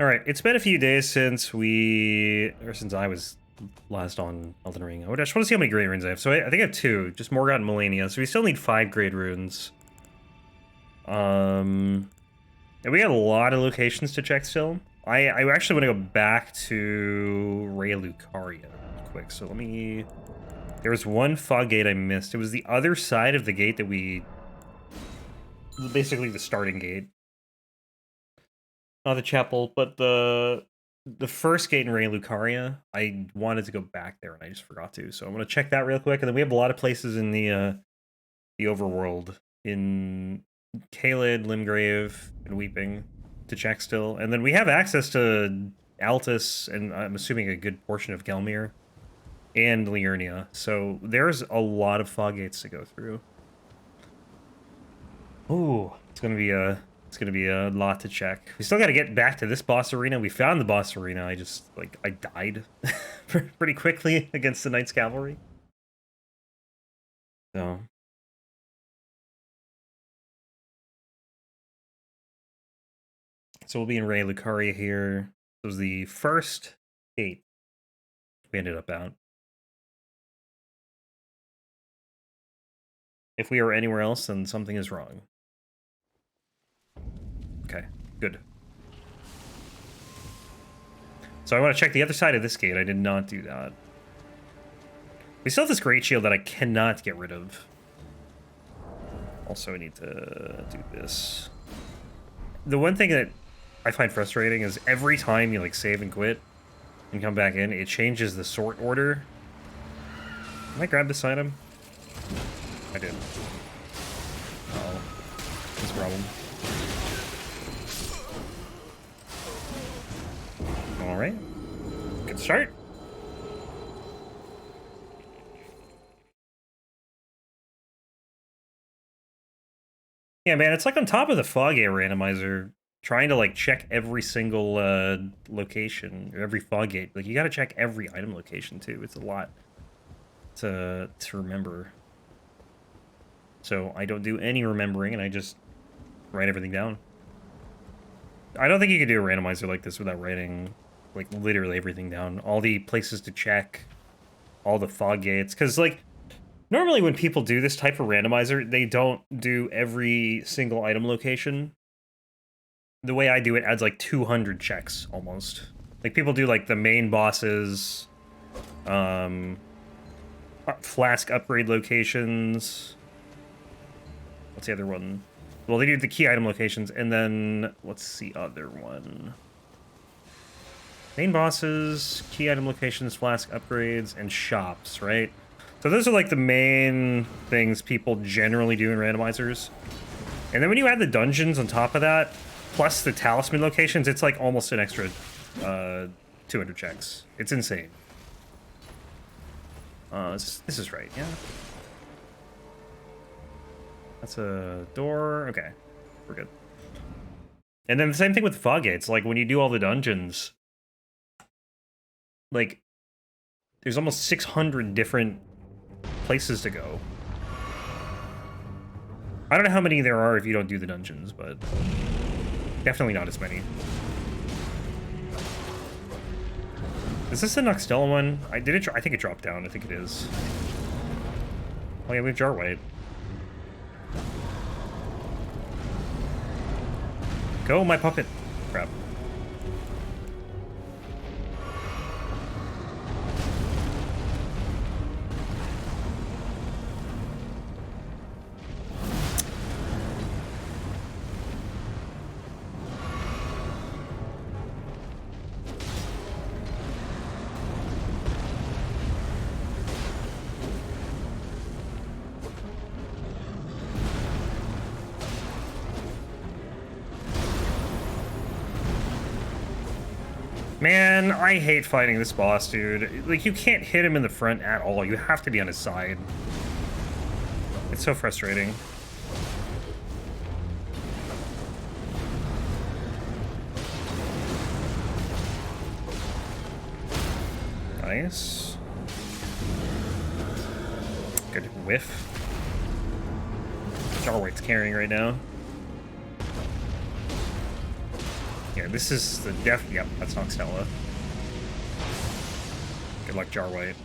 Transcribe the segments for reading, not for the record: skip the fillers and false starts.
All right, it's been a few days since since I was last on Elden Ring. I just want to see how many grade runes I have. So I think I have 2, just Morgott and Melania. So we still need 5 grade runes. And we got a lot of locations to check still. I actually want to go back to Ray Lucaria quick. So let me... There was one fog gate I missed. It was the other side of the gate that we... Basically the starting gate. Not the chapel, but the first gate in Ray Lucaria. I wanted to go back there and I just forgot to. So I'm gonna check that real quick. And then we have a lot of places in the overworld in Caelid, Limgrave, and Weeping to check still. And then we have access to Altus and I'm assuming a good portion of Gelmir and Liurnia. So there's a lot of fog gates to go through. Ooh, it's gonna be a lot to check. We still got to get back to this boss arena. We found the boss arena. I died pretty quickly against the Knights Cavalry. So we'll be in Ray Lucaria here. This was the first gate we ended up out. If we are anywhere else, then something is wrong. Okay, good. So I want to check the other side of this gate. I did not do that. We still have this great shield that I cannot get rid of. Also, I need to do this. The one thing that I find frustrating is every time you like save and quit and come back in, it changes the sort order. Can I grab this item? I did. Oh, that's a problem. All right, good start. Yeah, man, it's like on top of the fog gate randomizer, trying to like check every single location or every fog gate. Like you got to check every item location too. It's a lot to remember. So I don't do any remembering, and I just write everything down. I don't think you could do a randomizer like this without writing like literally everything down. All the places to check, all the fog gates. Because like normally when people do this type of randomizer, they don't do every single item location. The way I do it adds like 200 checks almost. Like people do like the main bosses, flask upgrade locations. What's the other one? Well, they do the key item locations, and then what's the other one? Main bosses, key item locations, flask upgrades, and shops, right? So those are like the main things people generally do in randomizers. And then when you add the dungeons on top of that, plus the talisman locations, it's like almost an extra 200 checks. It's insane. This is right, yeah. That's a door. Okay, we're good. And then the same thing with fog gates. Like when you do all the dungeons, like there's almost 600 different places to go. I don't know how many there are if you don't do the dungeons, but definitely not as many. Is this the Noxtella one? I think it dropped down. I think it is. Oh yeah, we have Jar White. Go, my puppet. Crap. Man, I hate fighting this boss, dude. Like, you can't hit him in the front at all. You have to be on his side. It's so frustrating. Nice. Good whiff. Jar White's carrying right now. Yeah, this is the yep, that's not Stella. Good luck, Jarwhite.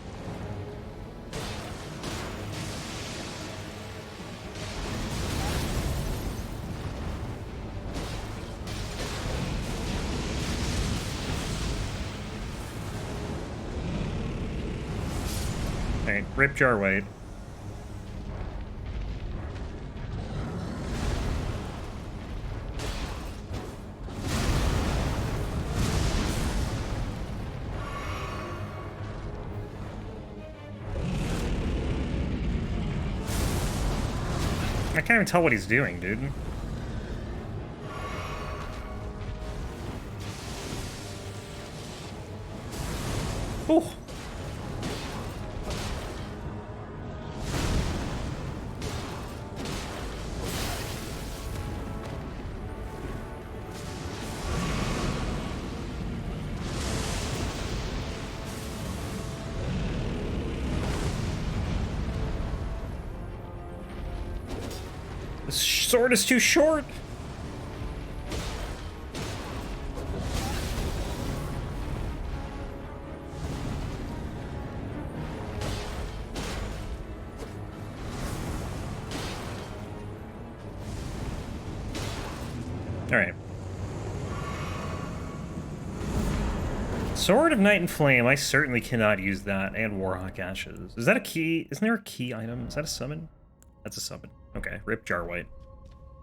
Alright, rip Jarwhite. I can't even tell what he's doing, dude. Ooh. This sword is too short. All right. Sword of Night and Flame. I certainly cannot use that. And Warhawk Ashes. Is that a key? Isn't there a key item? Is that a summon? That's a summon. Okay, rip Jarwhite.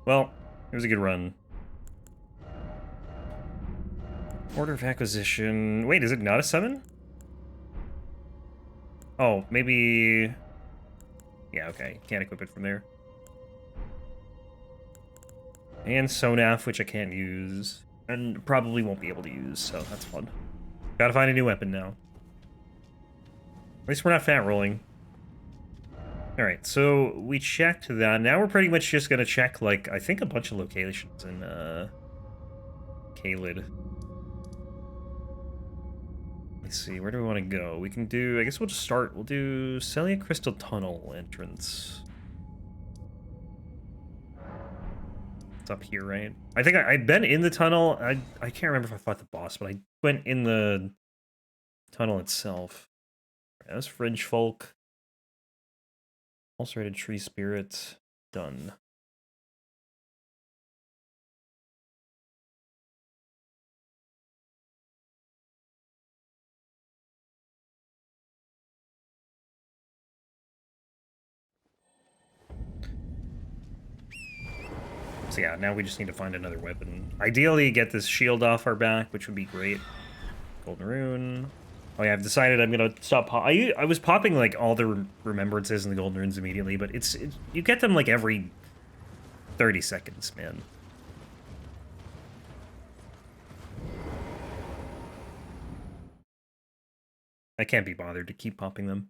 Well, it was a good run. Order of Acquisition. Wait, is it not a summon? Oh, maybe... Yeah, okay. Can't equip it from there. And Sonaf, which I can't use. And probably won't be able to use, so that's fun. Gotta find a new weapon now. At least we're not fat rolling. Alright, so we checked that. Now we're pretty much just gonna check, like, I think a bunch of locations in, Caelid. Let's see, where do we want to go? We can do, I guess we'll just start, we'll do Celia Crystal Tunnel entrance. It's up here, right? I think I'd been in the tunnel. I can't remember if I fought the boss, but I went in the tunnel itself. Right, that's Fringe Folk. Ulcerated Tree Spirit. Done. So yeah, now we just need to find another weapon. Ideally, get this shield off our back, which would be great. Golden Rune. Oh yeah, I've decided I'm gonna stop. I was popping like all the remembrances and the Golden Runes immediately, but you get them like every 30 seconds, man. I can't be bothered to keep popping them.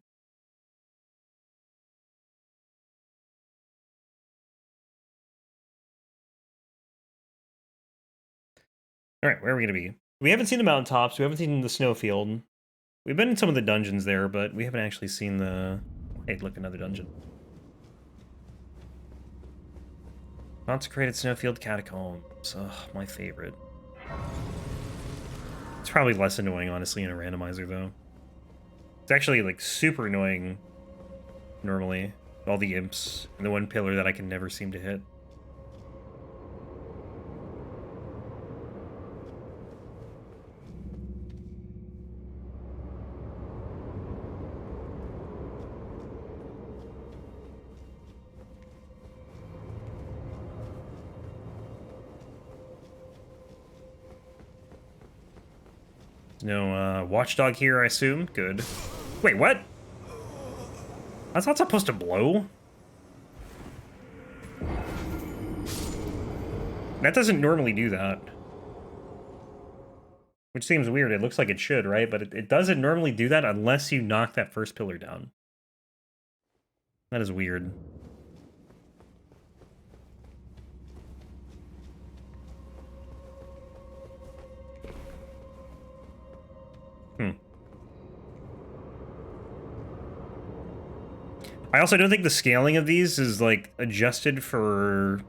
All right, where are we gonna be? We haven't seen the mountaintops. We haven't seen the snowfield. We've been in some of the dungeons there, but we haven't actually seen the... Hey, look, another dungeon. Consecrated Snowfield Catacombs. Ugh, my favorite. It's probably less annoying, honestly, in a randomizer, though. It's actually, like, super annoying, normally. All the imps, and the one pillar that I can never seem to hit. No, watchdog here, I assume? Good. Wait, what? That's not supposed to blow? That doesn't normally do that. Which seems weird. It looks like it should, right? But it doesn't normally do that unless you knock that first pillar down. That is weird. I also don't think the scaling of these is, like, adjusted for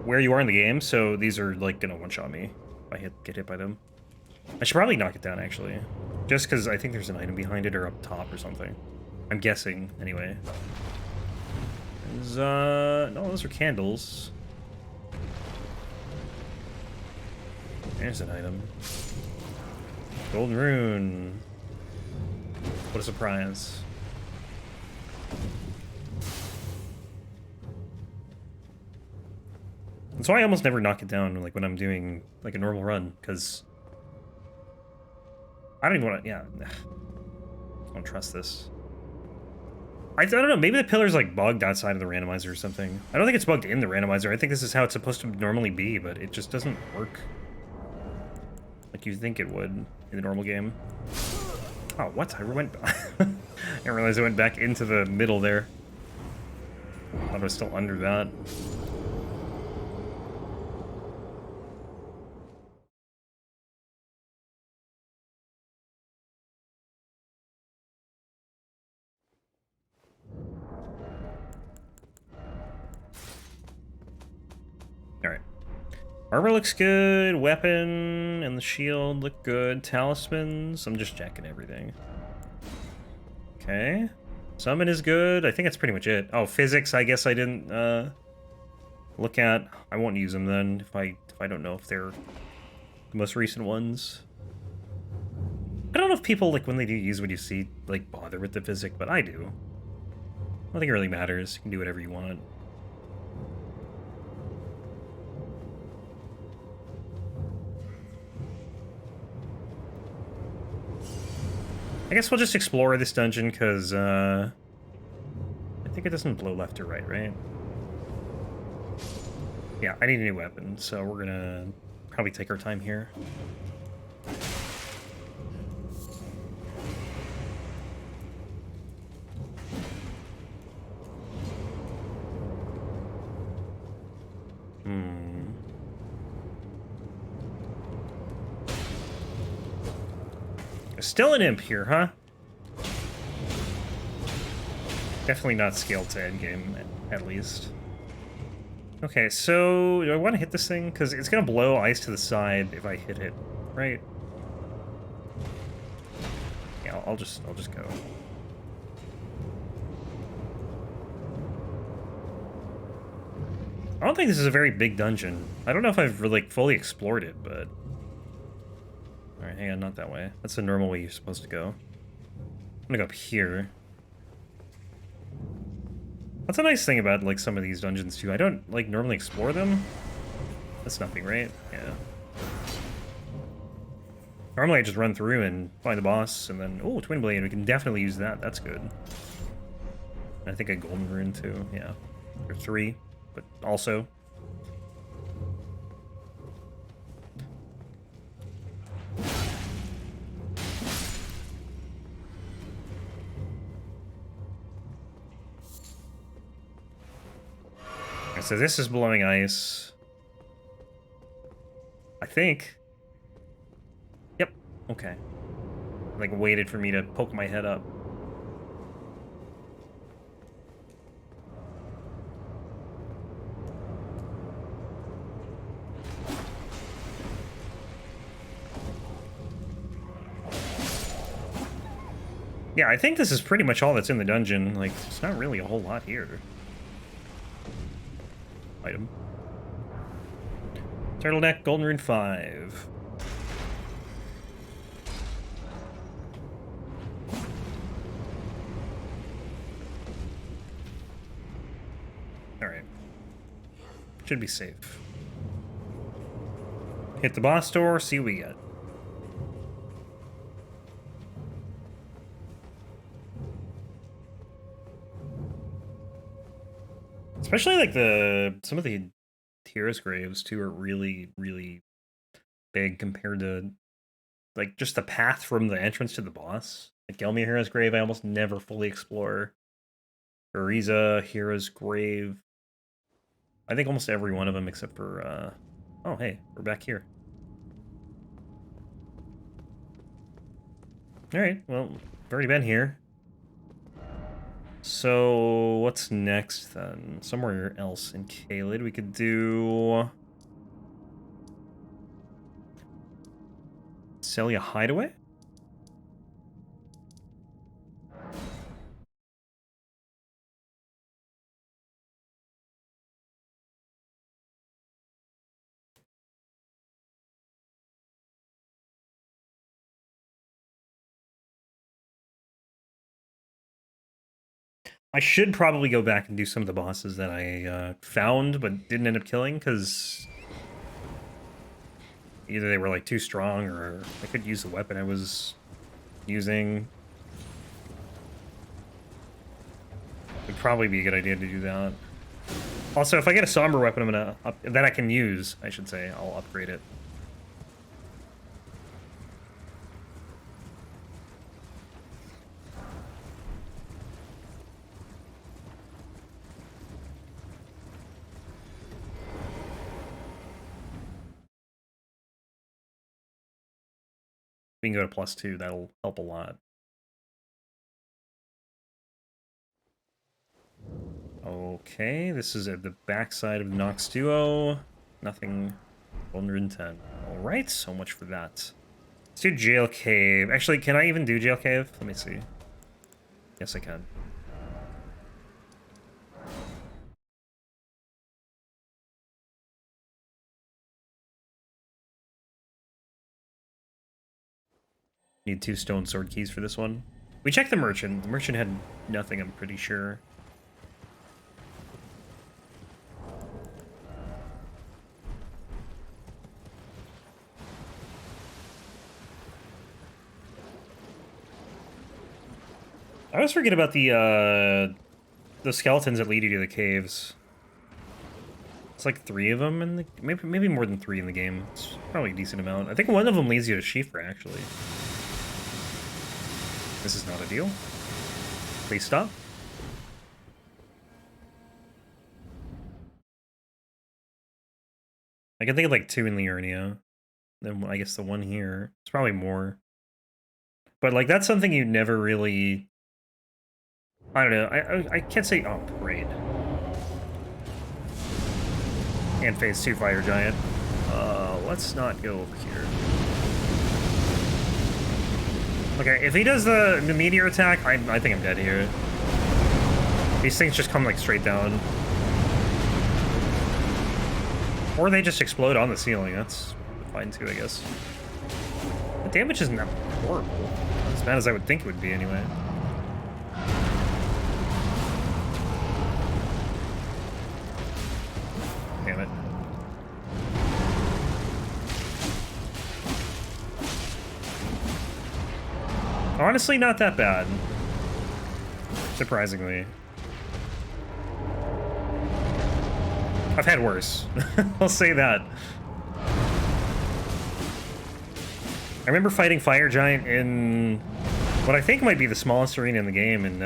where you are in the game, so these are, like, gonna one-shot me. if I get hit by them. I should probably knock it down, actually. Just because I think there's an item behind it or up top or something. I'm guessing, anyway. There's, no, those are candles. There's an item. Golden rune. What a surprise. That's why I almost never knock it down, like, when I'm doing, like, a normal run, because I don't even want to, yeah. I don't trust this. I don't know, maybe the pillar's, like, bugged outside of the randomizer or something. I don't think it's bugged in the randomizer. I think this is how it's supposed to normally be, but it just doesn't work like you think it would in the normal game. Oh, what? I went... I didn't realize I went back into the middle there. I thought I was still under that. Alright. Armor looks good, weapon and the shield look good, talismans, I'm just checking everything. Okay. Summon is good, I think that's pretty much it. Oh, physics, I guess I didn't look at. I won't use them then if I don't know if they're the most recent ones. I don't know if people, like, when they do use what you see, like, bother with the physics, but I do. I don't think it really matters, you can do whatever you want. I guess we'll just explore this dungeon, because, I think it doesn't blow left or right, right? Yeah, I need a new weapon, so we're gonna probably take our time here. Still an imp here, huh? Definitely not scaled to endgame, at least. Okay, so do I want to hit this thing? Because it's going to blow ice to the side if I hit it, right? Yeah, I'll just go. I don't think this is a very big dungeon. I don't know if I've like fully explored it, but... Alright, hang on, not that way. That's the normal way you're supposed to go. I'm gonna go up here. That's a nice thing about, like, some of these dungeons, too. I don't, like, normally explore them. That's nothing, right? Yeah. Normally I just run through and find the boss, and then... Oh, Twin Blade, we can definitely use that. That's good. And I think a Golden Rune, too. Yeah. Or 3, but also... So this is blowing ice. I think. Yep. Okay. Like, waited for me to poke my head up. Yeah, I think this is pretty much all that's in the dungeon. Like, it's not really a whole lot here. Item. Turtleneck, Golden Rune 5. Alright. Should be safe. Hit the boss door, see what we get. Especially, like, some of the heroes' graves, too, are really, really big compared to, like, just the path from the entrance to the boss. Like, Gelmir Hero's Grave, I almost never fully explore. Ariza Hero's Grave. I think almost every one of them except for, oh, hey, we're back here. Alright, well, we've already been here. So, what's next, then? Somewhere else in Caelid we could do... Celia Hideaway? I should probably go back and do some of the bosses that I found but didn't end up killing, because either they were like too strong or I could use the weapon I was using. Would probably be a good idea to do that. Also, if I get a somber weapon, I'm gonna that I can use, I should say, I'll upgrade it. We can go to +2, that'll help a lot. Okay, this is at the backside of Nox Duo. Nothing 110. Alright, so much for that. Let's do Jail Cave. Actually, can I even do Jail Cave? Let me see. Yes, I can. Need 2 stone sword keys for this one. We checked the merchant. The merchant had nothing, I'm pretty sure. I always forget about the skeletons that lead you to the caves. It's like 3 of them, and maybe more than 3 in the game. It's probably a decent amount. I think one of them leads you to Shifra, actually. This is not a deal. Please stop. I can think of like 2 in Liurnia. Then I guess the one here. It's probably more. But like that's something you never really. I don't know. I can't say. Oh, parade. And phase 2 fire giant. Let's not go over here. Okay, if he does the meteor attack, I think I'm dead here. These things just come like straight down. Or they just explode on the ceiling. That's fine too, I guess. The damage isn't that horrible. Not as bad as I would think it would be anyway. Damn it. Honestly, not that bad. Surprisingly. I've had worse. I'll say that. I remember fighting Fire Giant in what I think might be the smallest arena in the game in,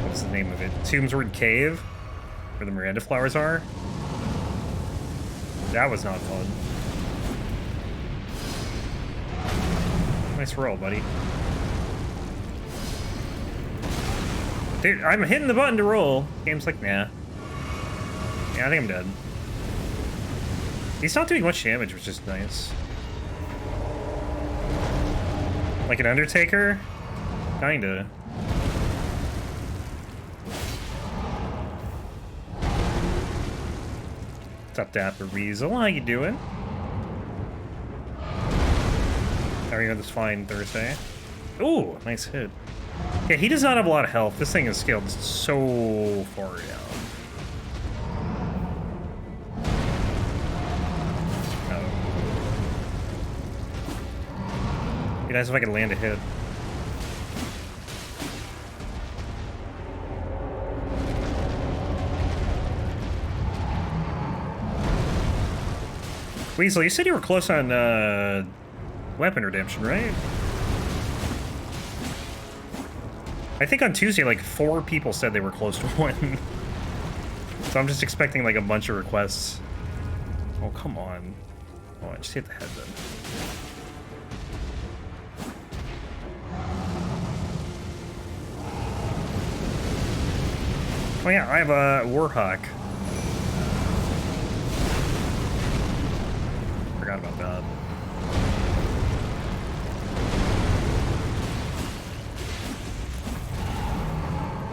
what's the name of it? Tombsword Cave, where the Miranda flowers are. That was not fun. Nice roll, buddy. Dude, I'm hitting the button to roll. Game's like, nah. Yeah, I think I'm dead. He's not doing much damage, which is nice. Like an Undertaker? Kinda. What's up, Dapper Weasel? How you doing? How are you on this fine Thursday? Ooh, nice hit. Yeah, he does not have a lot of health. This thing is scaled so far down. Be nice if I could land a hit. Weasel, you said you were close on weapon redemption, right? I think on Tuesday, like 4 people said they were close to one. So I'm just expecting like a bunch of requests. Oh, come on. Oh, I just hit the head then. Oh yeah, I have a Warhawk. Forgot about that.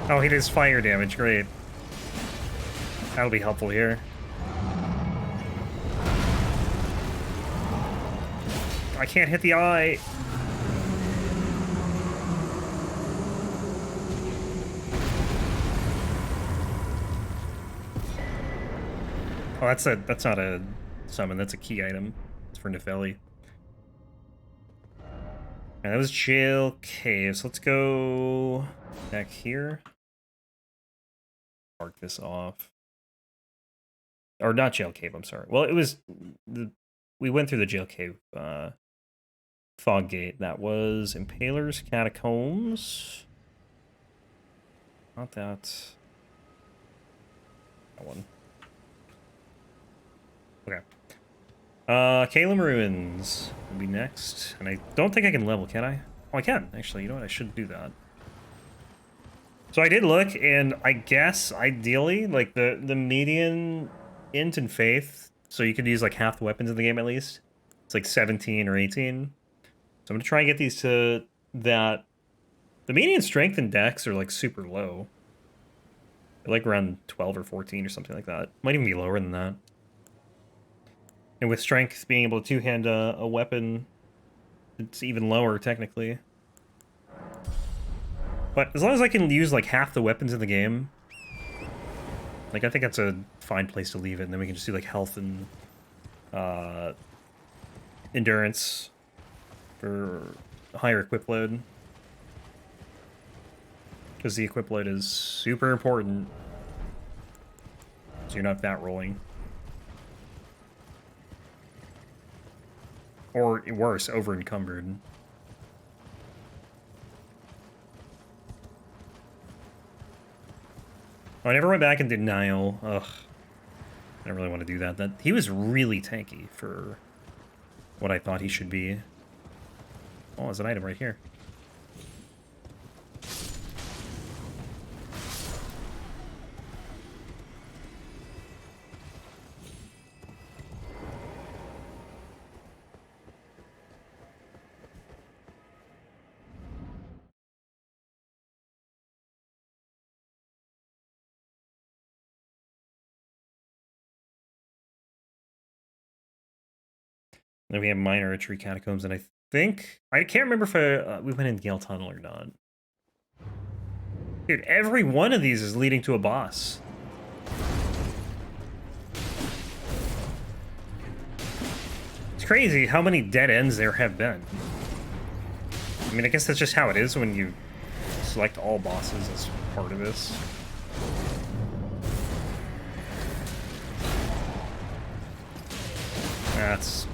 Oh, he does fire damage. Great. That'll be helpful here. I can't hit the eye. Oh, that's not a summon. That's a key item. It's for Nepheli. And that was jail cave. So let's go back here. Mark this off. Or not jail cave. I'm sorry. Well, it was we went through the jail cave fog gate. That was Impaler's Catacombs. Not that. That one. Okay. Calum Ruins will be next. And I don't think I can level, can I? Oh, I can, actually. You know what? I should do that. So I did look, and I guess, ideally, like, the median int and faith, so you could use, like, half the weapons in the game, at least. It's, like, 17 or 18. So I'm gonna try and get these to that. The median strength and dex are, like, super low. They're, like, around 12 or 14 or something like that. Might even be lower than that. And with strength, being able to two-hand a weapon, it's even lower, technically. But as long as I can use, like, half the weapons in the game, like, I think that's a fine place to leave it, and then we can just do, like, health and endurance for higher equip load. Because the equip load is super important, so you're not fat rolling. Or worse, over encumbered. Oh, I never went back and did Nile. Ugh. I don't really want to do that. He was really tanky for what I thought he should be. Oh, there's an item right here. Then we have minor archery catacombs, and I think I can't remember if we went in Gale Tunnel or not. Dude, every one of these is leading to a boss. It's crazy how many dead ends there have been. I mean, I guess that's just how it is when you select all bosses as part of this.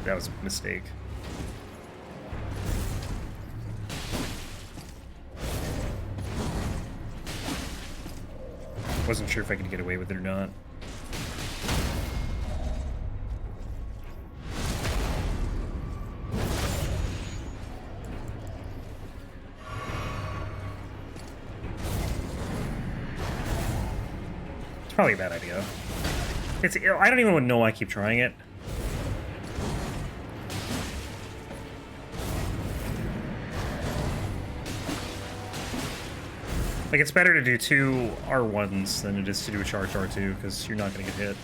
That was a mistake. Wasn't sure if I could get away with it or not. It's probably a bad idea. I don't even know why I keep trying it. Like, it's better to do 2 R1s than it is to do a charge R2, because you're not going to get hit.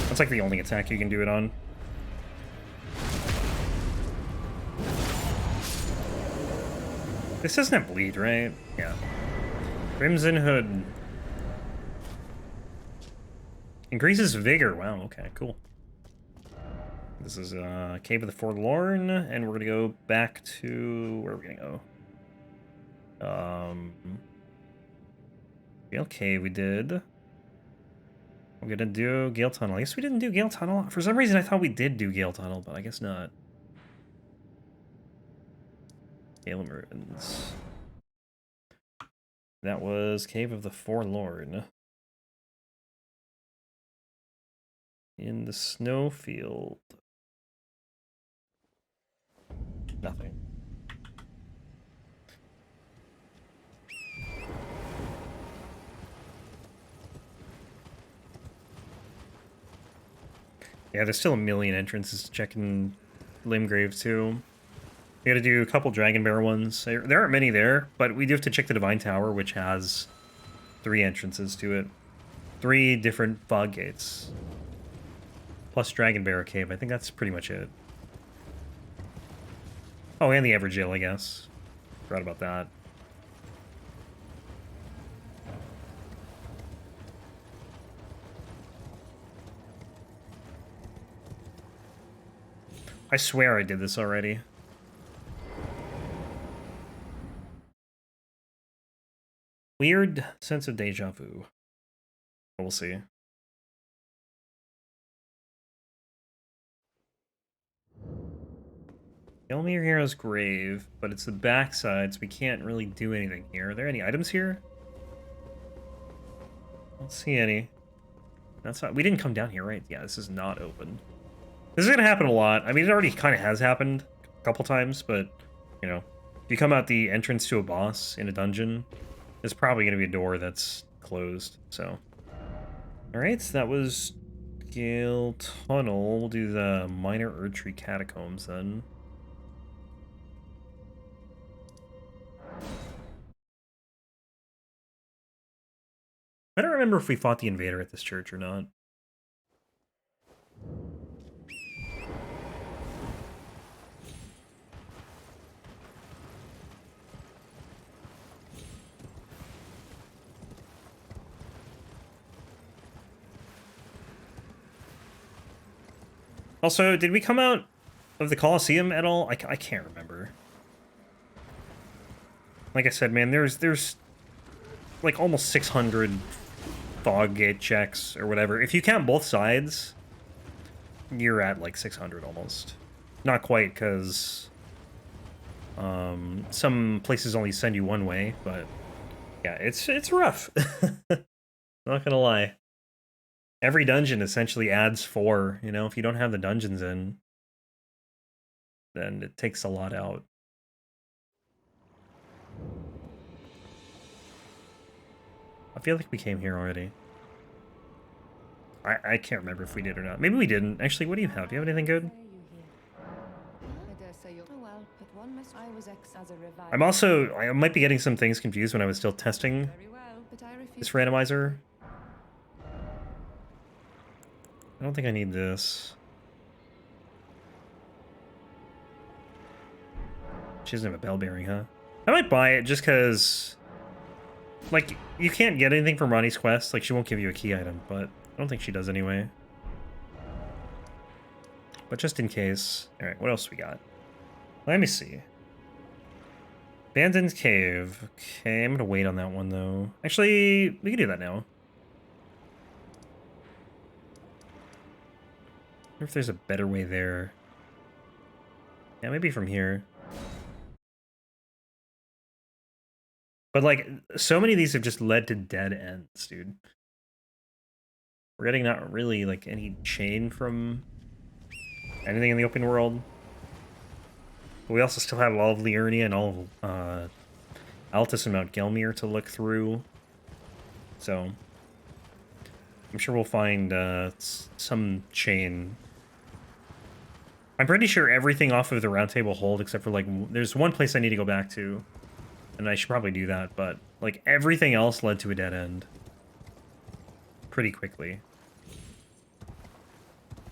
That's like the only attack you can do it on. This doesn't have bleed, right? Yeah. Crimson Hood. Increases vigor. Wow, okay, cool. This is Cave of the Forlorn, and we're gonna go back to... Where are we gonna go? Gale Cave we did. We're gonna do Gale Tunnel. I guess we didn't do Gale Tunnel. For some reason I thought we did do Gale Tunnel, but I guess not. Gale Ruins. That was Cave of the Forlorn. In the snowfield. Nothing. Yeah, there's still a million entrances to check in Limgrave, too. We gotta do a couple Dragon Bear ones. There aren't many there, but we do have to check the Divine Tower, which has 3 entrances to it. 3 different fog gates. Plus Dragon Bear Cave. I think that's pretty much it. Oh, and the Evergaol, I guess. Forgot about that. I swear I did this already. Weird sense of deja vu. We'll see. Gelmir Hero's grave, but it's the backside, so we can't really do anything here. Are there any items here? I don't see any. That's not. We didn't come down here, right? Yeah, this is not open. This is gonna happen a lot. I mean, it already kind of has happened a couple times, but you know, if you come out the entrance to a boss in a dungeon, there's probably gonna be a door that's closed. So, all right, so that was Gale Tunnel. We'll do the Minor Erdtree Catacombs then. I don't remember if we fought the invader at this church or not. Also, did we come out of the Colosseum at all? I can't remember. Like I said, man, there's like almost 600 fog gate checks or whatever. If you count both sides, you're at like 600 almost. Not quite, because some places only send you one way, but yeah, it's rough. Not gonna lie. Every dungeon essentially adds 4, you know? If you don't have the dungeons in, then it takes a lot out. I feel like we came here already. I can't remember if we did or not. Maybe we didn't. Actually, what do you have? Do you have anything good? I might be getting some things confused when I was still testing this randomizer. I don't think I need this. She doesn't have a bell bearing, huh? I might buy it just because, like, you can't get anything from Ronnie's quest. Like, she won't give you a key item, but I don't think she does anyway. But just in case. Alright, what else we got? Let me see. Abandoned Cave. Okay, I'm gonna wait on that one, though. Actually, we can do that now. I wonder if there's a better way there. Yeah, maybe from here. But, like, so many of these have just led to dead ends, dude. We're getting not really, like, any chain from anything in the open world. But we also still have all of Liurnia and all of Altus and Mount Gelmir to look through. So, I'm sure we'll find some chain. I'm pretty sure everything off of the Round Table hold, except for, like, there's one place I need to go back to. And I should probably do that, but, like, everything else led to a dead end. Pretty quickly.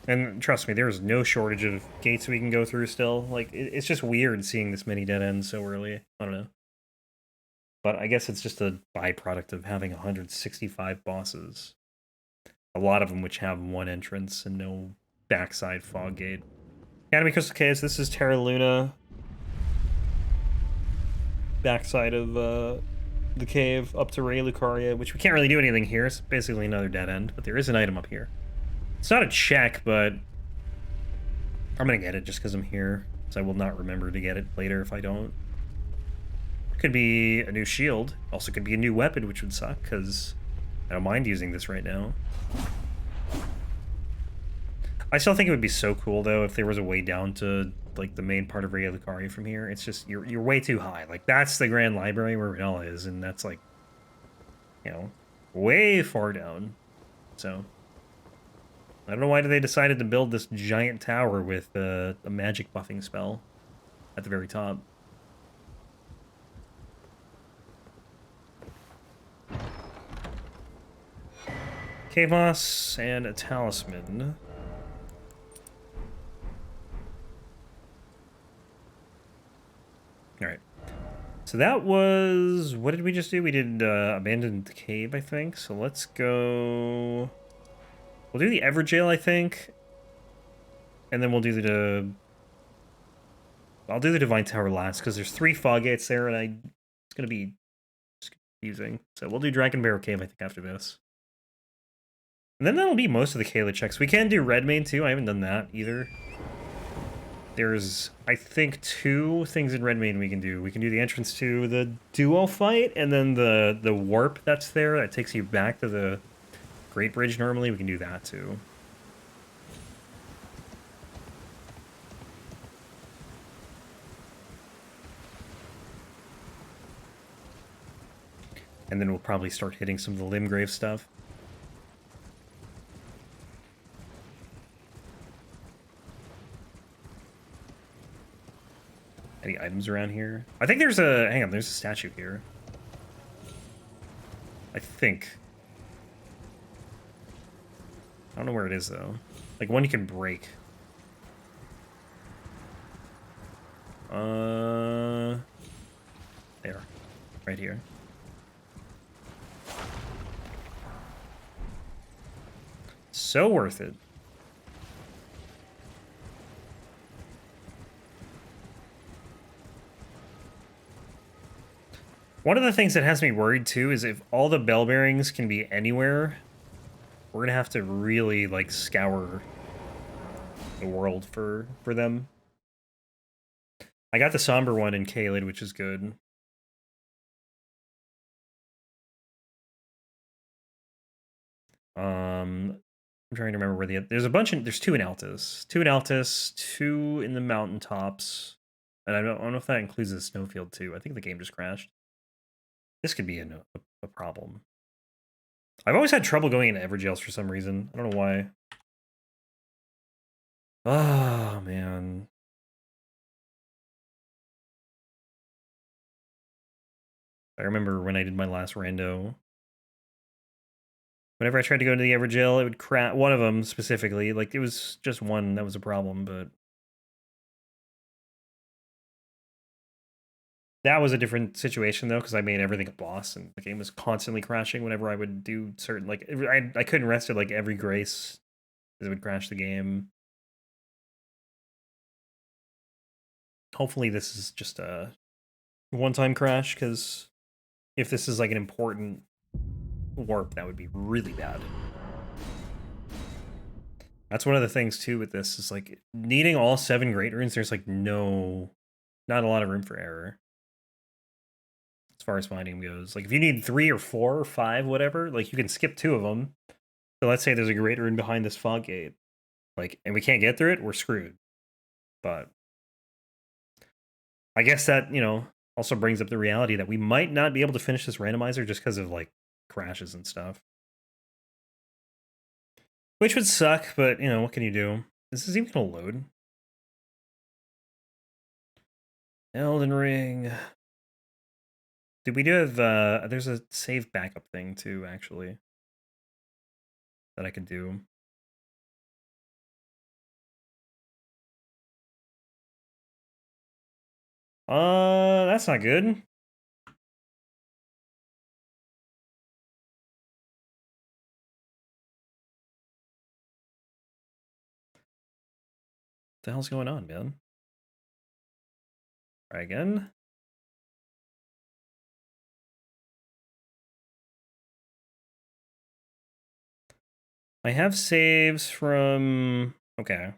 And trust me, there's no shortage of gates we can go through still. Like, it's just weird seeing this many dead ends so early. I don't know. But I guess it's just a byproduct of having 165 bosses. A lot of them which have one entrance and no backside fog gate. Academy Crystal Caves, this is Terra Luna. Backside of the cave up to Ray Lucaria, which we can't really do anything here. It's basically another dead end, but there is an item up here. It's not a check, but I'm gonna get it just because I'm here, so I will not remember to get it later if I don't. Could be a new shield. Also could be a new weapon, which would suck, because I don't mind using this right now. I still think it would be so cool, though, if there was a way down to, like, the main part of Ray Lucaria from here. It's just, you're way too high. Like, that's the Grand Library where Renella is, and that's, like, you know, way far down. So, I don't know why they decided to build this giant tower with a magic buffing spell at the very top. Cave moss and a talisman. All right. So that was, what did we just do? We did abandoned cave, I think. So let's go. We'll do the Everjail, I think, and then we'll do the. I'll do the Divine Tower last because there's 3 fog gates there, and it's gonna be confusing. So we'll do Dragon Barrow Cave, I think, after this. And then that'll be most of the Kayla checks. We can do Redmane too. I haven't done that either. There's, I think, 2 things in Redmane we can do. We can do the entrance to the duo fight, and then the warp that's there that takes you back to the Great Bridge normally. We can do that too. And then we'll probably start hitting some of the Limgrave stuff. Any items around here? I think there's a... Hang on, there's a statue here. I think. I don't know where it is, though. Like, one you can break. There. Right here. So worth it. One of the things that has me worried, too, is if all the bell bearings can be anywhere, we're gonna have to really, like, scour the world for them. I got the somber one in Caelid, which is good. I'm trying to remember where there's a bunch in, there's 2 in Altus. 2 in Altus, 2 in the mountaintops. And I don't know if that includes the snowfield too. I think the game just crashed. This could be a problem. I've always had trouble going into Everjails for some reason. I don't know why. Oh, man. I remember when I did my last rando. Whenever I tried to go into the Everjail, it would crash. One of them specifically. Like, it was just one that was a problem, but... That was a different situation, though, because I made everything a boss, and the game was constantly crashing whenever I would do certain... Like, I couldn't rest at, like, every grace, because it would crash the game. Hopefully this is just a one-time crash, because if this is, like, an important warp, that would be really bad. That's one of the things, too, with this, is, like, needing all 7 Great Runes, there's, like, not a lot of room for error. As far as finding goes. Like, if you need 3 or 4 or 5, whatever, like, you can skip 2 of them. So let's say there's a Great Rune behind this fog gate. Like, and we can't get through it, we're screwed. But I guess that, also brings up the reality that we might not be able to finish this randomizer just because of, like, crashes and stuff. Which would suck, but, what can you do? This is even gonna load. Elden Ring. We do have, there's a save backup thing, too, actually. That I could do. That's not good. What the hell's going on, man? Try again. I have saves from... Okay.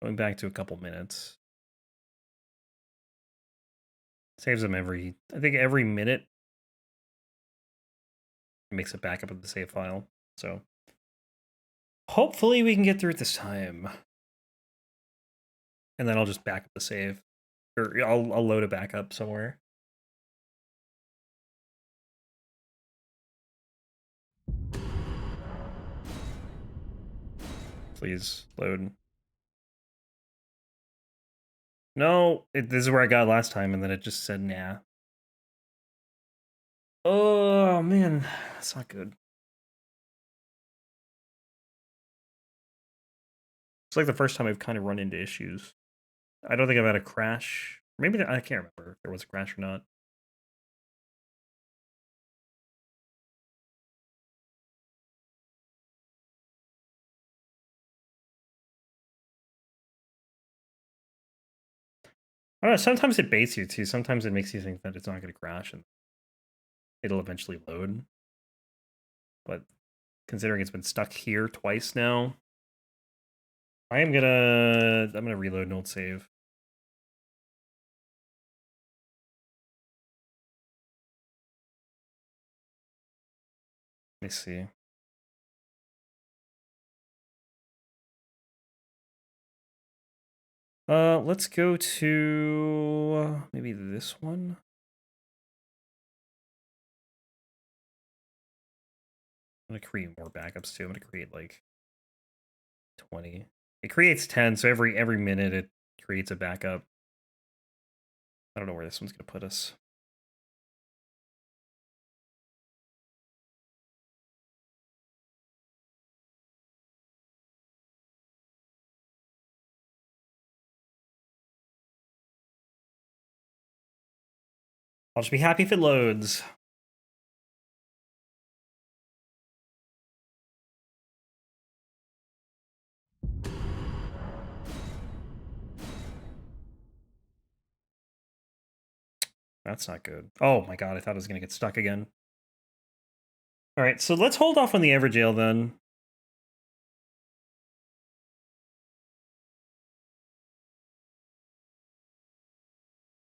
Going back to a couple minutes. Saves them I think every minute. It makes it back up of the save file. So hopefully we can get through it this time. And then I'll just back up the save. Or I'll load it back up somewhere. Please, load. No, this is where I got last time, and then it just said nah. Oh, man. That's not good. It's like the first time I've kind of run into issues. I don't think I've had a crash. Maybe I can't remember if there was a crash or not. I don't know, sometimes it baits you too. Sometimes it makes you think that it's not going to crash and it'll eventually load. But considering it's been stuck here twice now, I'm gonna reload an old save. Let me see. Let's go to maybe this one. I'm gonna create more backups too. I'm gonna create like 20. It creates 10, so every minute it creates a backup. I don't know where this one's gonna put us. I'll just be happy if it loads. That's not good. Oh my god, I thought I was gonna get stuck again. Alright, so let's hold off on the Everjail then.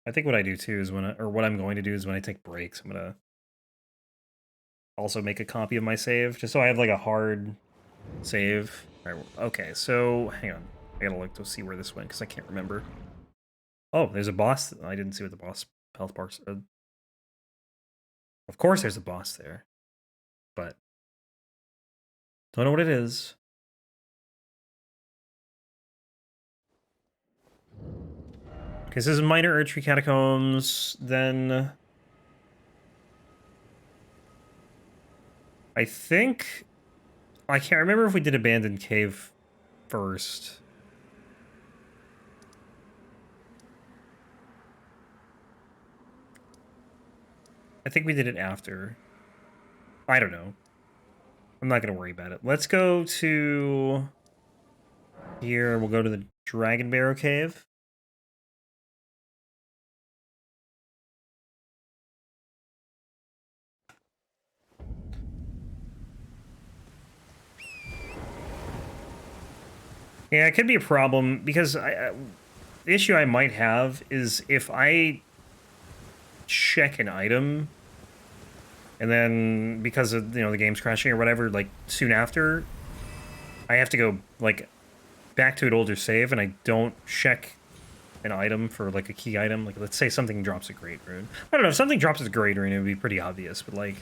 I think what I do too is what I'm going to do is when I take breaks, I'm gonna also make a copy of my save, just so I have like a hard save. All right, okay, so hang on. I gotta look to see where this went because I can't remember. Oh, there's a boss. I didn't see what the boss health bars. Of course, there's a boss there, but don't know what it is. Okay, so this is minor Erdtree catacombs. Then I think I can't remember if we did abandoned cave first. I think we did it after. I don't know. I'm not going to worry about it. Let's go to here. We'll go to the Dragon Barrow Cave. Yeah, it could be a problem because the issue I might have is if I check an item and then because of the game's crashing or whatever, like soon after, I have to go like back to an older save and I don't check an item for like a key item. Like let's say something drops a great rune. I don't know, if something drops a great rune, it would be pretty obvious, but like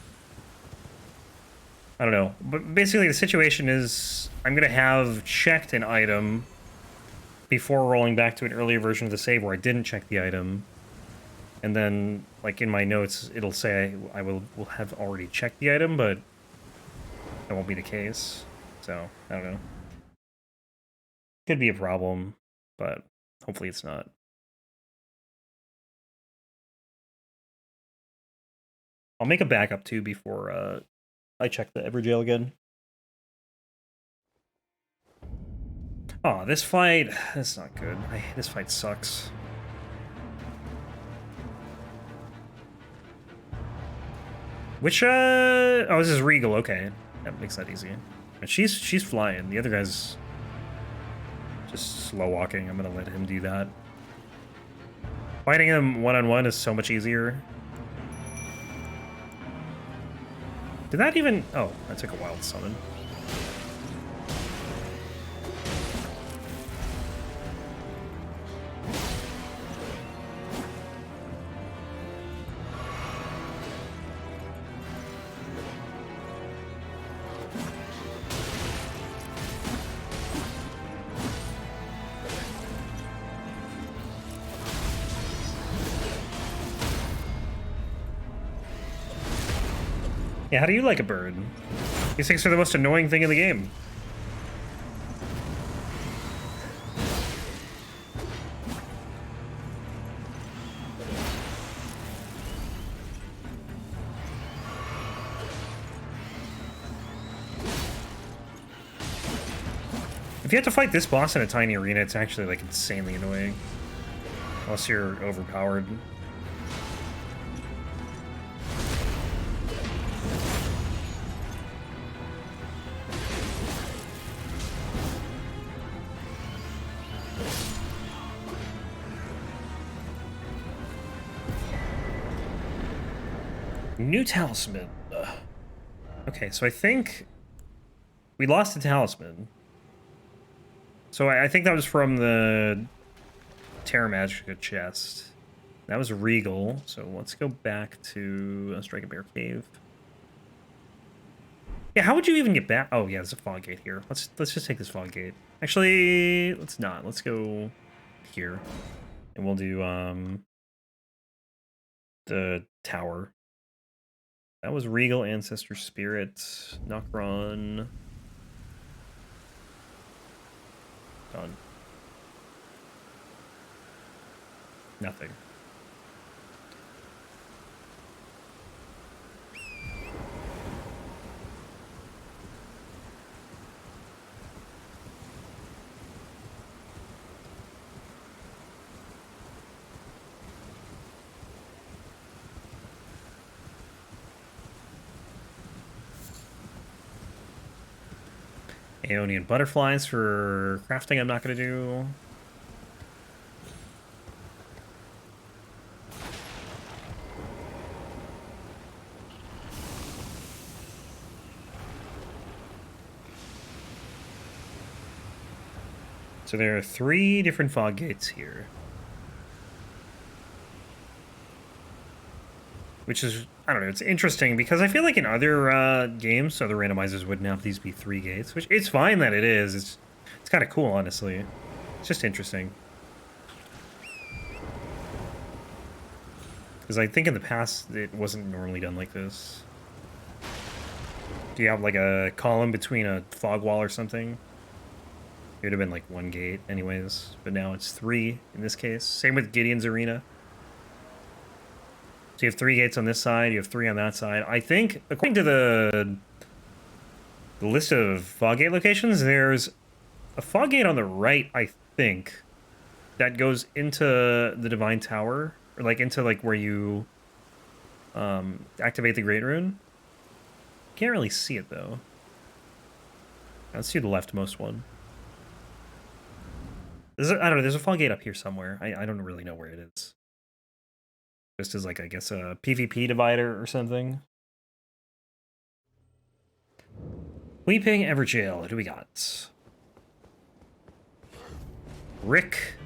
I don't know. But basically the situation is I'm gonna have checked an item before rolling back to an earlier version of the save where I didn't check the item. And then, like, in my notes, it'll say I will have already checked the item, but that won't be the case. So, I don't know. Could be a problem, but hopefully it's not. I'll make a backup, too, before I check the Everjail again. Oh, this fight... That's not good. This fight sucks. Which, oh, this is Regal, okay. That makes that easy. And she's flying. The other guy's just slow walking. I'm gonna let him do that. Fighting him one-on-one is so much easier. Did that even... Oh, that took a while to summon. Yeah, how do you like a bird? These things are the most annoying thing in the game. If you have to fight this boss in a tiny arena, it's actually, like, insanely annoying. Unless you're overpowered. New talisman. Okay, so I think we lost a talisman. So I think that was from the Terra Magica chest. That was Regal, so let's go back to Strike a Bear Cave. Yeah, how would you even get back? Oh yeah, there's a fog gate here. Let's just take this fog gate. Actually, let's not. Let's go here, and we'll do the tower. That was Regal, Ancestor Spirit, Nokron. Done. Nothing. Aeonian butterflies for crafting I'm not going to do. So there are 3 different fog gates here. Which is, I don't know, it's interesting because I feel like in other games, other randomizers wouldn't have these be 3 gates, which it's fine that it is. It's kind of cool, honestly. It's just interesting. Because I think in the past, it wasn't normally done like this. Do you have like a column between a fog wall or something? It would have been like 1 gate anyways, but now it's 3 in this case. Same with Gideon's Arena. So you have 3 gates on this side, you have 3 on that side. I think, according to the list of fog gate locations, there's a fog gate on the right, I think, that goes into the Divine Tower, or like into like where you activate the Great Rune. Can't really see it though. Let's do the leftmost one. I don't know, there's a fog gate up here somewhere. I don't really know where it is. Just as like, I guess, a PvP divider or something. Weeping Everjail, what do we got? Rick.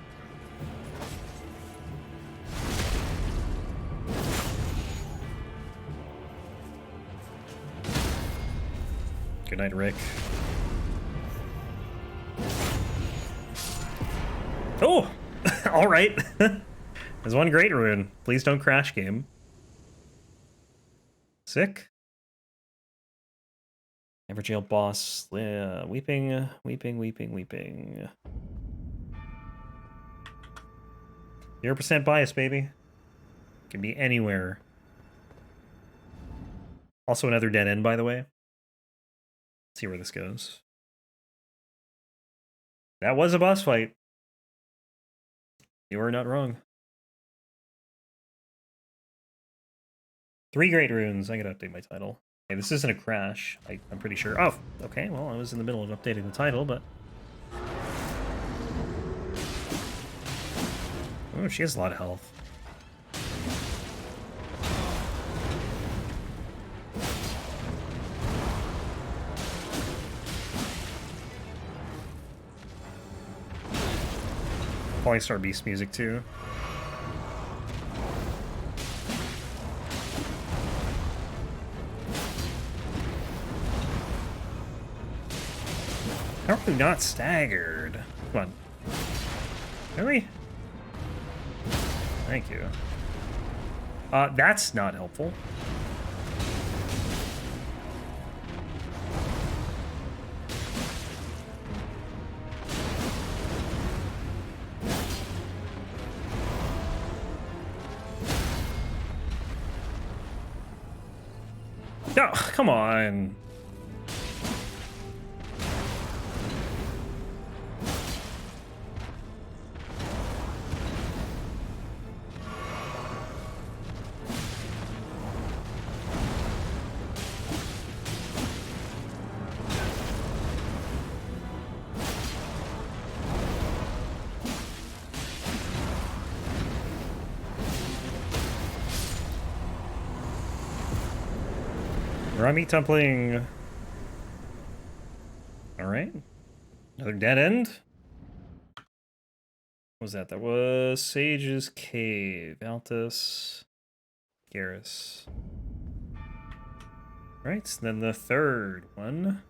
Good night, Rick. Oh! Alright. There's 1 great rune. Please don't crash, game. Sick. Everjail boss. Weeping, weeping, weeping, weeping. 0% bias, baby. Can be anywhere. Also another dead end, by the way. Let's see where this goes. That was a boss fight. You were not wrong. 3 great runes. I gotta update my title. Okay, this isn't a crash. I'm pretty sure. Oh, okay. Well, I was in the middle of updating the title, but... Oh, she has a lot of health. Falling Star Beast music, too. How are we not staggered? Come on. Really? Thank you. That's not helpful. No, come on. Rami tumbling. All right. Another dead end. What was that? That was Sage's Cave. Altus. Garrus. All right. So then the third one.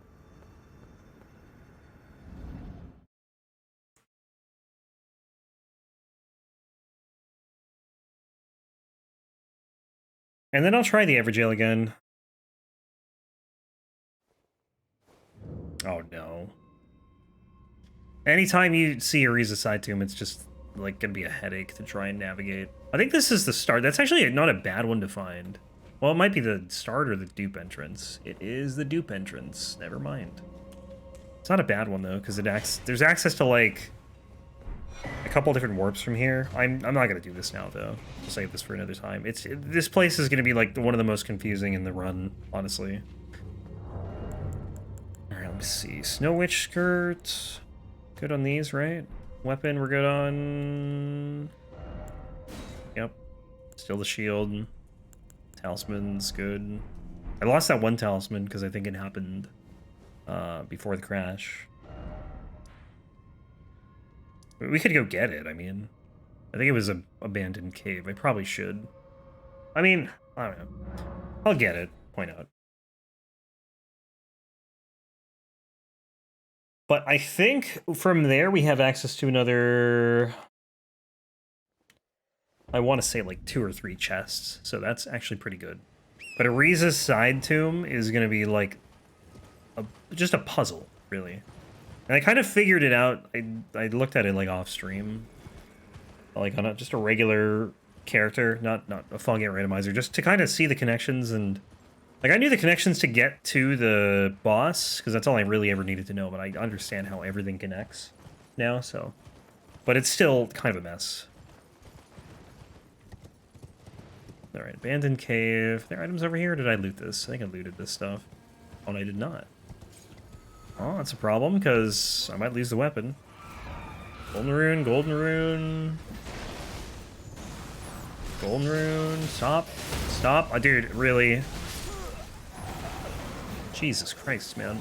And then I'll try the Everjail again. Oh no. Anytime you see Ariza's side tomb, it's just like gonna be a headache to try and navigate. I think this is the start. That's actually not a bad one to find. Well, it might be the start or the dupe entrance. It is the dupe entrance. Never mind. It's not a bad one though, because there's access to like a couple different warps from here. I'm not gonna do this now though. I'll save this for another time. This place is gonna be like one of the most confusing in the run, honestly. All right, let me see. Snow Witch skirt. Good on these, right? Weapon, we're good on. Yep. Still the shield. Talisman's good. I lost that one talisman because I think it happened before the crash. We could go get it, I mean. I think it was an abandoned cave. I probably should. I mean, I don't know. I'll get it. Why not? But I think from there we have access to another... I want to say like 2 or 3 chests, so that's actually pretty good. But Ariza's side tomb is going to be like just a puzzle, really. And I kind of figured it out. I looked at it like off stream, like on just a regular character, not a Fogate randomizer, just to kind of see the connections. And like I knew the connections to get to the boss because that's all I really ever needed to know. But I understand how everything connects now. So, but it's still kind of a mess. All right, abandoned cave. There are items over here. Or did I loot this? I think I looted this stuff. Oh, and I did not. Oh, that's a problem, because I might lose the weapon. Golden rune, golden rune. Golden rune, stop. Stop. Oh, dude, really? Jesus Christ, man.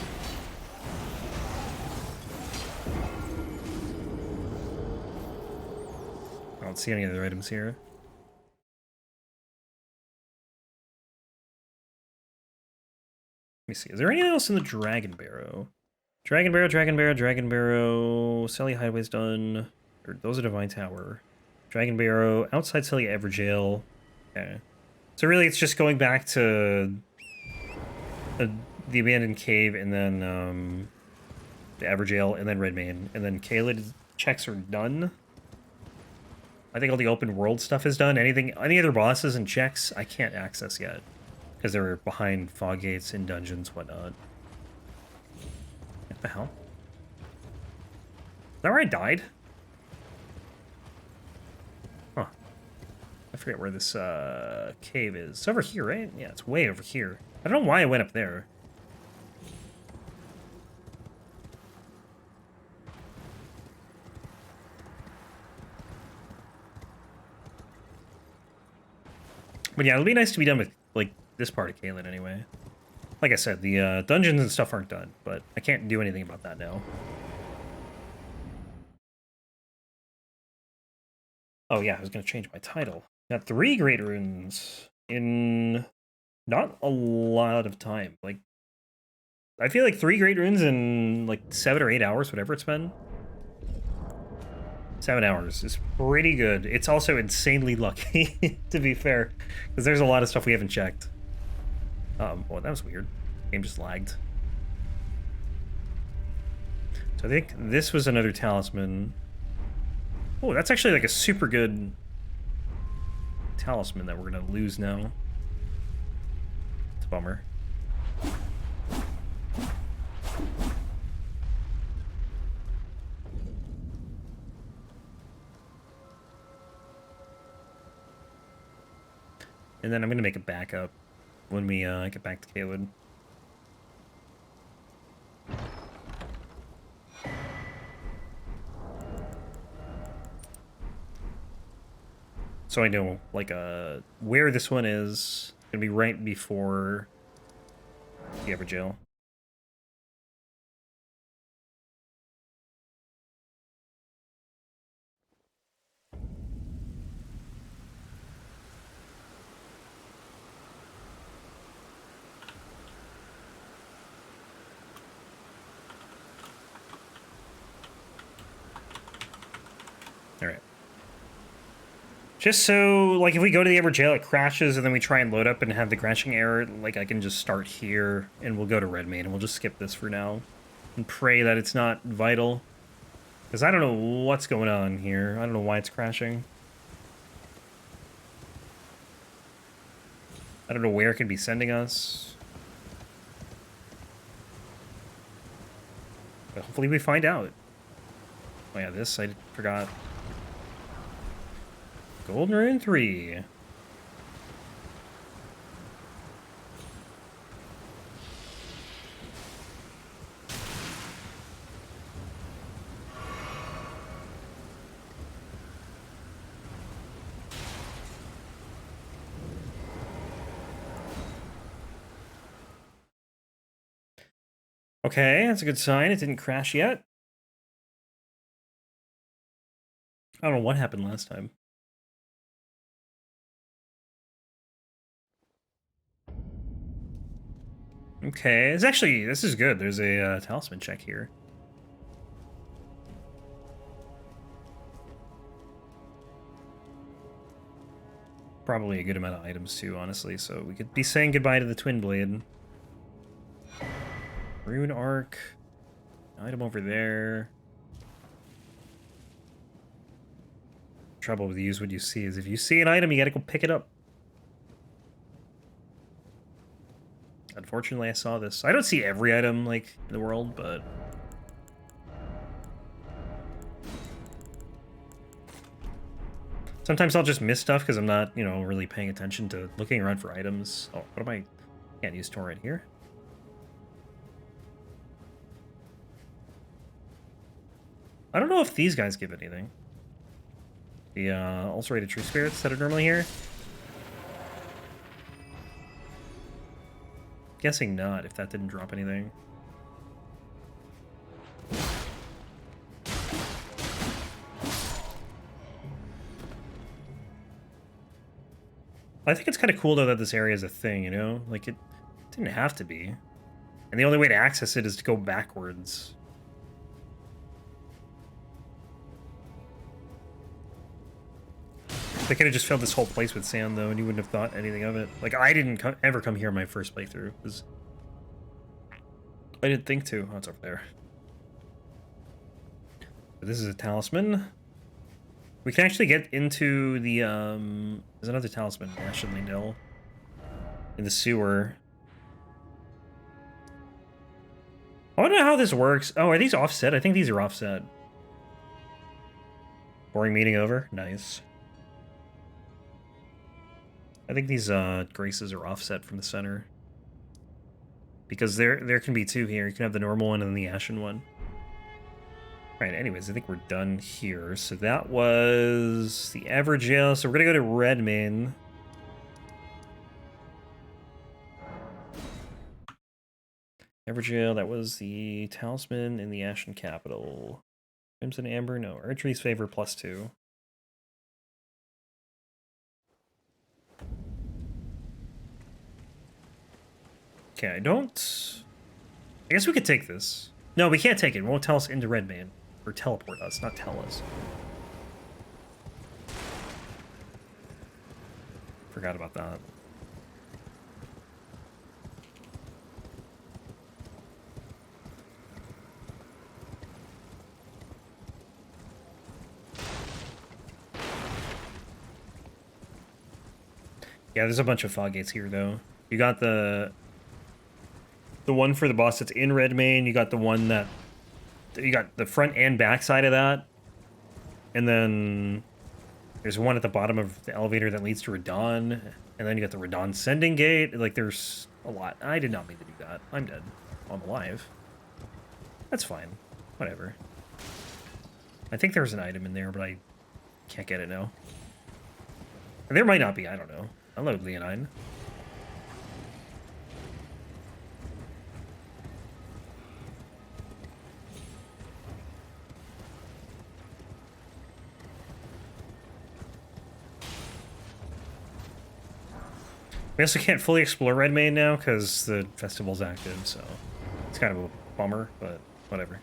I don't see any other items here. Let me see. Is there anything else in the Dragon Barrow? Dragon Barrow, Dragon Barrow, Dragon Barrow. Celia Hideaway's done. Those are Divine Tower. Dragon Barrow, outside Celia Everjail. Okay. So really, it's just going back to the abandoned cave, and then the Everjail, and then Redmane, and then Caelid checks are done. I think all the open world stuff is done. Any other bosses and checks I can't access yet because they're behind fog gates and dungeons, whatnot. What the hell? Is that where I died? Huh. I forget where this cave is. It's over here, right? Yeah, it's way over here. I don't know why I went up there. But yeah, it'll be nice to be done with, like, this part of Caelid anyway. Like I said, the dungeons and stuff aren't done, but I can't do anything about that now. Oh yeah, I was going to change my title. Got 3 great runes in not a lot of time. Like, I feel like 3 great runes in like 7 or 8 hours, whatever it's been. 7 hours is pretty good. It's also insanely lucky, to be fair, because there's a lot of stuff we haven't checked. Well, that was weird. Game just lagged. So I think this was another talisman. Oh, that's actually like a super good talisman that we're gonna lose now. It's a bummer. And then I'm going to make a backup when we get back to Caelid. So I know, like, where this one is. It's going to be right before the Everjail. Alright. Just so, like, if we go to the Everjail, it crashes, and then we try and load up and have the crashing error, like, I can just start here, and we'll go to Redmain, and we'll just skip this for now. And pray that it's not vital. Because I don't know what's going on here. I don't know why it's crashing. I don't know where it could be sending us. But hopefully we find out. Oh yeah, this, I forgot. Golden Rune 3. Okay, that's a good sign. It didn't crash yet. I don't know what happened last time. Okay, it's actually, this is good. There's a talisman check here. Probably a good amount of items too, honestly, so we could be saying goodbye to the Twin Blade. Rune Arc. Item over there. Trouble with use what you see is if you see an item, you gotta go pick it up. Unfortunately, I saw this. I don't see every item, like, in the world, but... Sometimes I'll just miss stuff because I'm not, you know, really paying attention to looking around for items. Oh, what am I... Can't use torrent here. I don't know if these guys give anything. The ulcerated true spirits that are normally here. Guessing not, if that didn't drop anything. I think it's kind of cool, though, that this area is a thing, you know? Like, it didn't have to be. And the only way to access it is to go backwards. They could have just filled this whole place with sand, though, and you wouldn't have thought anything of it. Like, I didn't ever come here my first playthrough, because I didn't think to. Oh, it's over there. But this is a talisman. We can actually get into the, there's another talisman, Ashen Lindell, in the sewer. I wonder how this works. Oh, are these offset? I think these are offset. Boring meeting over? Nice. I think these graces are offset from the center. Because there can be two here. You can have the normal one and the ashen one. Alright, anyways, I think we're done here. So that was the Everjail. So we're going to go to Redmain. Everjail, that was the Talisman in the Ashen Capital. Crimson Amber, no. Archery's Favor +2. Okay, I guess we could take this. No, we can't take it. It won't tell us into Redmain. Or teleport us, not tell us. Forgot about that. Yeah, there's a bunch of fog gates here, though. You got the one for the boss that's in Redmain. You got the one that... You got the front and back side of that. And then there's one at the bottom of the elevator that leads to Radon. And then you got the Radon Sending Gate. Like, there's a lot. I did not mean to do that. I'm dead. I'm alive. That's fine. Whatever. I think there's an item in there, but I can't get it now. There might not be. I don't know. Hello, Leonine. We also can't fully explore Redmane now because the festival's active, so it's kind of a bummer, but whatever.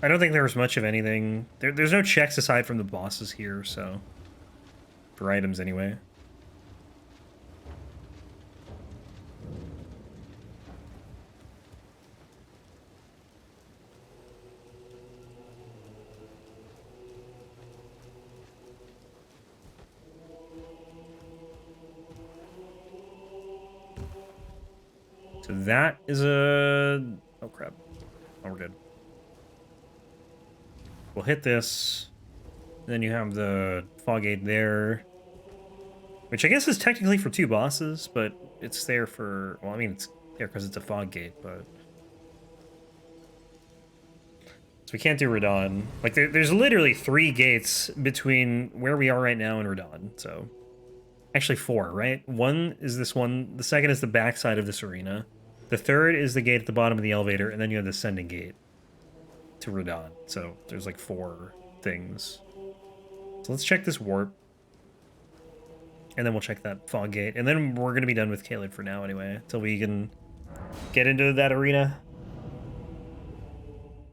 I don't think there was much of anything. There's no checks aside from the bosses here, so for items anyway. So that is a... Oh, crap. Oh, we're good. We'll hit this. Then you have the fog gate there. Which I guess is technically for 2 bosses, but it's there for... Well, I mean, it's there because it's a fog gate, but... So we can't do Radon. Like, there's literally 3 gates between where we are right now and Radon, so... Actually 4, right? One is this one. The second is the backside of this arena. The third is the gate at the bottom of the elevator, and then you have the sending gate to Radon. So there's like 4 things. So let's check this warp. And then we'll check that fog gate. And then we're going to be done with Caelid for now anyway, until we can get into that arena.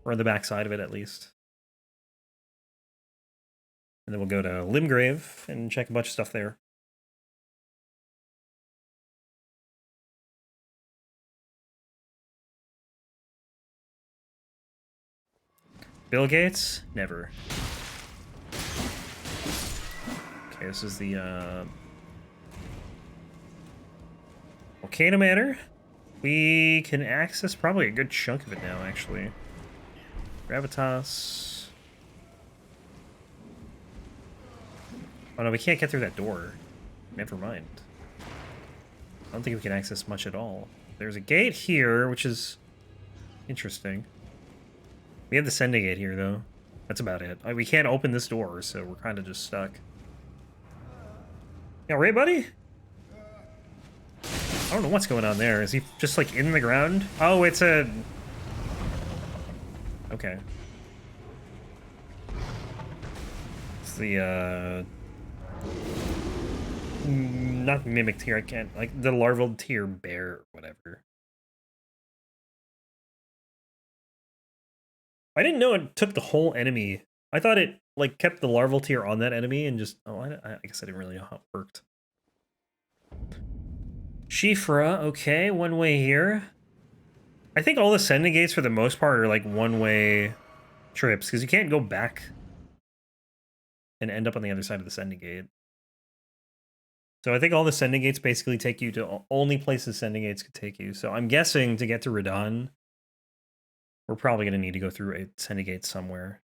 Or on the backside of it, at least. And then we'll go to Limgrave and check a bunch of stuff there. Bill Gates? Never. Okay, this is the Volcano Manor. We can access probably a good chunk of it now, actually. Gravitas. Oh no, we can't get through that door. Never mind. I don't think we can access much at all. There's a gate here, which is interesting. We have the sending gate here, though. That's about it. We can't open this door, so we're kind of just stuck. Yeah, right, buddy? I don't know what's going on there. Is he just, like, in the ground? Oh, it's a... Okay. It's the, not mimic tier, I can't... Like, the larval tier bear or whatever. I didn't know it took the whole enemy. I thought it, like, kept the larval tier on that enemy and just... Oh, I guess I didn't really know how it worked. Shifra, okay, one way here. I think all the sending gates for the most part are like one-way trips, because you can't go back and end up on the other side of the sending gate. So I think all the sending gates basically take you to only places sending gates could take you. So I'm guessing to get to Radon, we're probably going to need to go through a sending gate somewhere.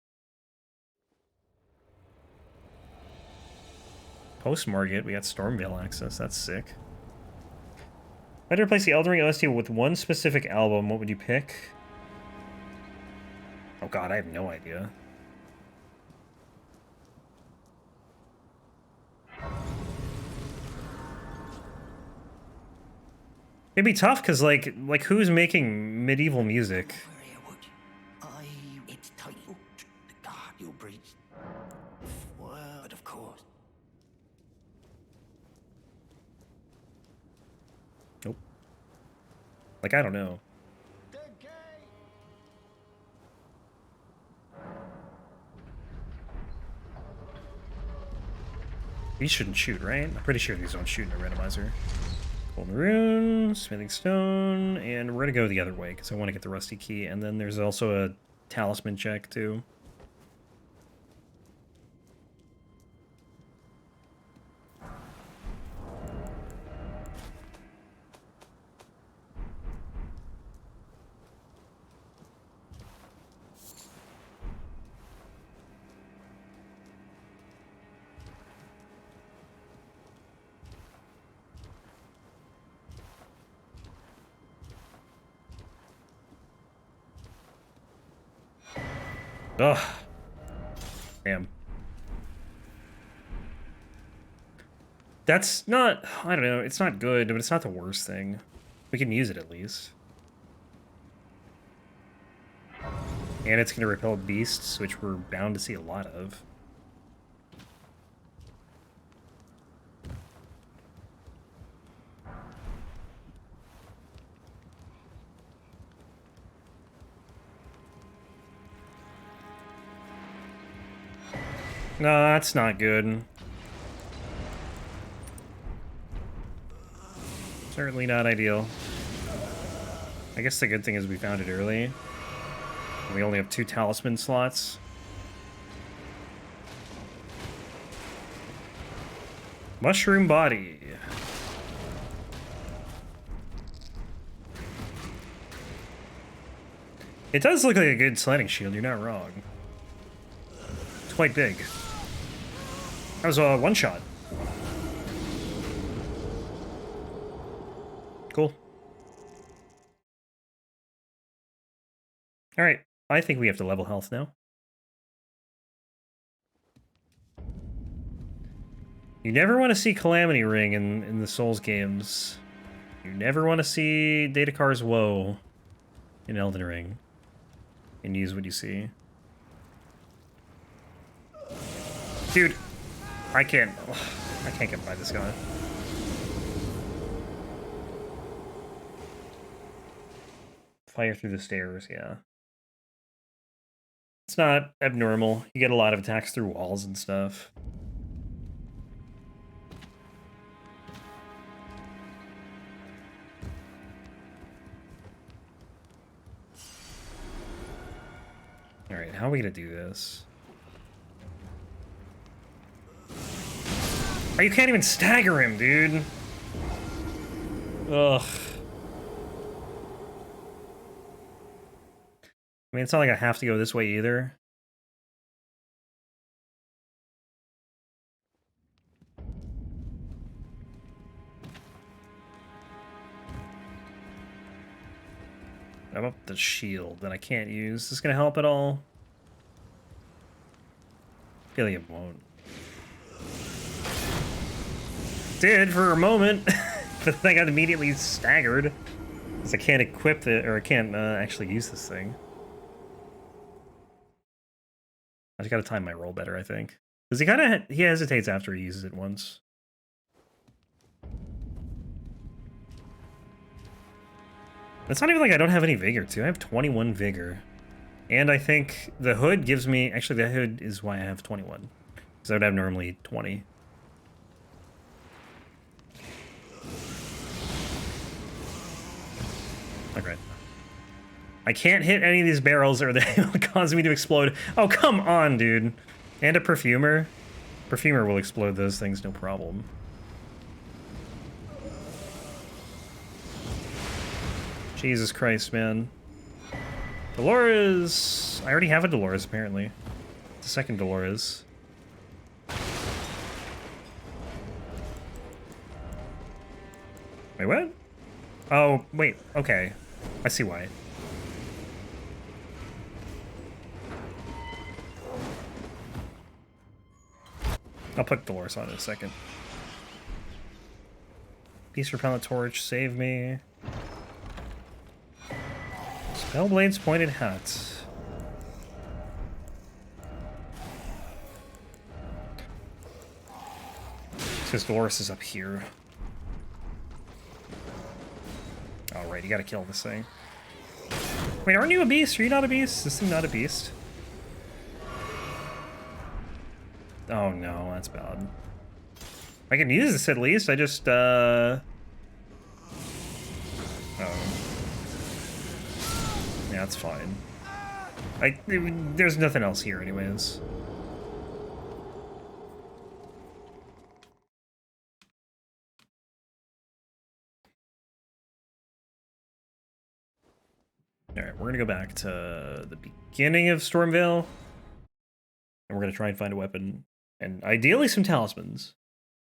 Post-Margit, we got Stormveil access. That's sick. If I had to replace the Elden Ring OST with one specific album, what would you pick? Oh god, I have no idea. It'd be tough, because, like, who's making medieval music? It's titled The God You Breathe. Word, of course. Nope. Like, I don't know. These shouldn't shoot, right? I'm pretty sure these don't shoot in a randomizer. Golden Rune, Smithing Stone, and we're gonna go the other way, because I want to get the Rusty Key, and then there's also a Talisman check, too. Ugh. Damn. That's not, I don't know, it's not good, but it's not the worst thing. We can use it at least. And it's going to repel beasts, which we're bound to see a lot of. No, that's not good. Certainly not ideal. I guess the good thing is we found it early. We only have 2 talisman slots. Mushroom body. It does look like a good sliding shield, you're not wrong. It's quite big. That was a one-shot. Cool. Alright, I think we have to level health now. You never want to see Calamity Ring in the Souls games. You never want to see Datakar's Woe in Elden Ring. And use what you see. Dude, I can't get by this guy. Fire through the stairs, yeah. It's not abnormal. You get a lot of attacks through walls and stuff. Alright, how are we gonna do this? Oh, you can't even stagger him, dude! Ugh. I mean, it's not like I have to go this way either. I'm up the shield that I can't use. Is this gonna help at all? I feel like it won't. Did for a moment, but then I got immediately staggered. Because I can't equip it, or I can't actually use this thing. I just gotta time my roll better, I think. Because he hesitates after he uses it once. It's not even like I don't have any vigor, too. I have 21 vigor. And I think the hood gives me... Actually, the hood is why I have 21. Because I would have normally 20. Okay. I can't hit any of these barrels or they will cause me to explode. Oh, come on, dude. And a perfumer. Perfumer will explode those things, no problem. Jesus Christ, man. Dolores! I already have a Dolores, apparently. It's the second Dolores. Wait, what? Oh, wait, okay. I see why. I'll put Dolores on in a second. Beast Repellent Torch, save me. Spellblade's Pointed Hat. Because Dolores is up here. Oh, right, you gotta kill this thing. Wait, aren't you a beast? Are you not a beast? Is this thing not a beast? Oh no, that's bad. I can use this at least, I just, Oh. Yeah, that's fine. There's nothing else here anyways. Alright, we're gonna go back to the beginning of Stormvale. And we're gonna try and find a weapon. And ideally some talismans.